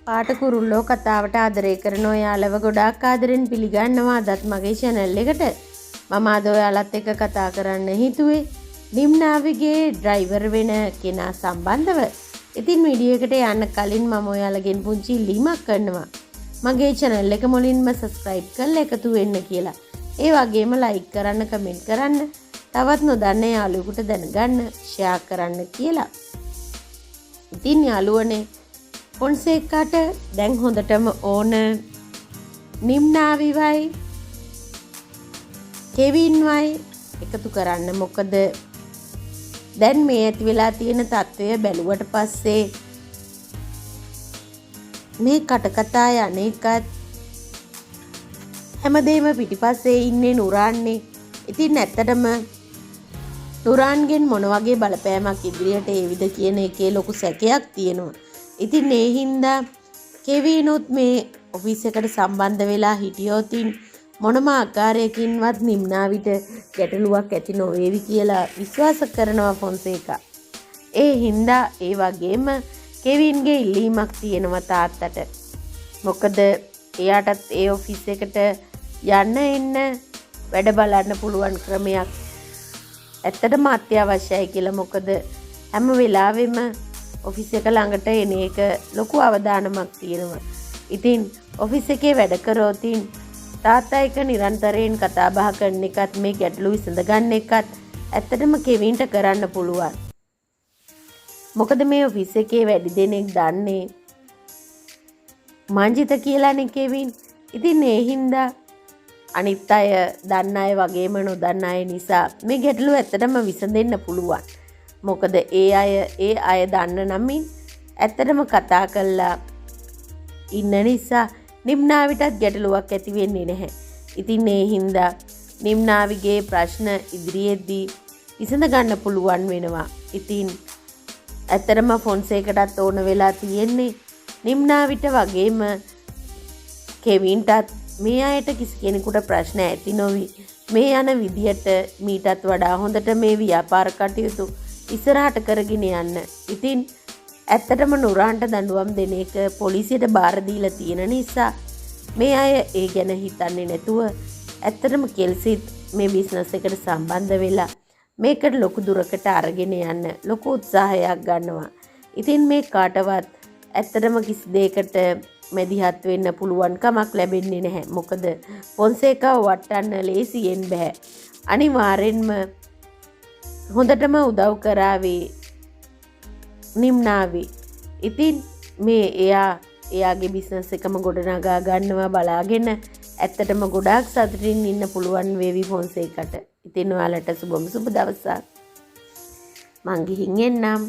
පාටකුරුල්ලෝ කතාවට ආදරය කරන ඔයාලව ගොඩාක් ආදරෙන් පිළිගන්නවා අදත් මගේ channel එකට. මම අද ඔයාලත් එක්ක කතා කරන්න හිතුවේ නිම්නාවිගේ ඩ්‍රයිවර් වෙන කෙනා සම්බන්ධව. ඉතින් වීඩියෝ එකට යන්න කලින් මම ඔයාලගෙන් පුංචි ඉල්ලීමක් කරනවා. මගේ channel එක මුලින්ම subscribe කරලා එකතු වෙන්න කියලා. ඒ වගේම like කරන්න, comment කරන්න, තවත් නොදන්න යාළුවෙකුට දැනගන්න share කරන්න කියලා. ඉතින් යාළුවනේ ෆොන්සේකාට දැන් හොඳටම ඕන නිම්නාවිවයි කෙවින්වයි එකතු කරන්න. මොකද දැන් මේ ඇති වෙලා තියෙන තත්ත්වය බැලුවට පස්සේ මේ කටකතා යන එකත් හැමදේම පිටිපස්සේ ඉන්නේ නුරාන්නේ. ඉතින් ඇත්තටම නුරාන්ගෙන් මොන වගේ බලපෑමක් ඉදිරියට ඒවිද කියන එකේ ලොකු සැකයක් තියෙනවා. ඉතින් ඒ හින්දා කෙවිනුත් මේ ඔෆිස් එකට සම්බන්ධ වෙලා හිටියොතින් මොනම ආකාරයකින්වත් නිම්නාවිට ගැටලුවක් ඇති නොවේවි කියලා විශ්වාස කරනවා ෆොන්සේකා. ඒ හින්දා ඒ වගේම කෙවින්ගේ ඉල්ලීමක් තියෙනවා තාත්තට. මොකද එයාටත් ඒ ඔෆිස් එකට යන්න එන්න වැඩ බලන්න පුළුවන් ක්‍රමයක් ඇත්තටම අත්‍යවශ්‍යයි කියලා. මොකද හැම වෙලාවෙම ඔෆිස් එක ළඟට එන එක ලොකු අවදානමක් තියෙනවා. ඉතින් ඔෆිස් එකේ වැඩ කරෝතින් තාත්තා එක්ක නිරන්තරයෙන් කතා බහ කරන එකත් මේ ගැටලු විසඳ ගන්න එකත් ඇත්තටම කෙවින්ට කරන්න පුළුවන්. මොකද මේ ඔෆිස් එකේ වැඩි දෙනෙක් දන්නේ මංජිත කියලානේ කෙවින්. ඉතින් ඒ හින්දා අනිත් අය දන්න අය වගේම නොදන්න අය නිසා මේ ගැටලු ඇත්තටම විසඳෙන්න පුළුවන්. මොකද ඒ අය දන්න නමින් ඇත්තටම කතා කළා ඉන්න නිසා නිම්නාවිටත් ගැටලුවක් ඇති වෙන්නේ නැහැ. ඉතින් ඒ හින්දා නිම්නාවිගේ ප්‍රශ්න ඉදිරියේදී විසඳ ගන්න පුළුවන් වෙනවා. ඉතින් ඇත්තටම ෆොන්සේකටත් ඕන වෙලා තියෙන්නේ නිම්නාවිට වගේම කෙවින්ටත් මේ අයට කිසි කෙනෙකුට ප්‍රශ්න ඇති නොවි මේ යන විදියට මීටත් වඩා හොඳට මේ ව්‍යාපාර කටයුතු ඉස්සරහට කරගෙන යන්න. ඉතින් ඇත්තටම නුරාන්ට දඬුවම් දෙන එක පොලිසියට බාර දීලා තියෙන නිසා මේ අය ඒ ගැන හිතන්නේ නැතුව ඇත්තටම කෙල්සිත් මේ බිස්නස් එකට සම්බන්ධ වෙලා මේකට ලොකු දුරකට අරගෙන යන්න ලොකු උත්සාහයක් ගන්නවා. ඉතින් මේ කාටවත් ඇත්තටම කිසි දෙයකට මැදිහත් වෙන්න පුළුවන් කමක් ලැබෙන්නේ නැහැ. මොකද ෆොන්සේකාව වටන්න ලේසියෙන් බෑ. අනිවාර්යෙන්ම හොඳටම උදව් කරාවේ නිම්නාවි. ඉතින් මේ එයාගේ බිස්නස් එකම ගොඩනගා ගන්නවා බලාගෙන ඇත්තටම ගොඩාක් සතුටින් ඉන්න පුළුවන් වේවි ෆොන්සේකට. ඉතින් ඔයාලට සුබම සුබ දවසක්. මං ගිහින් එන්නම්.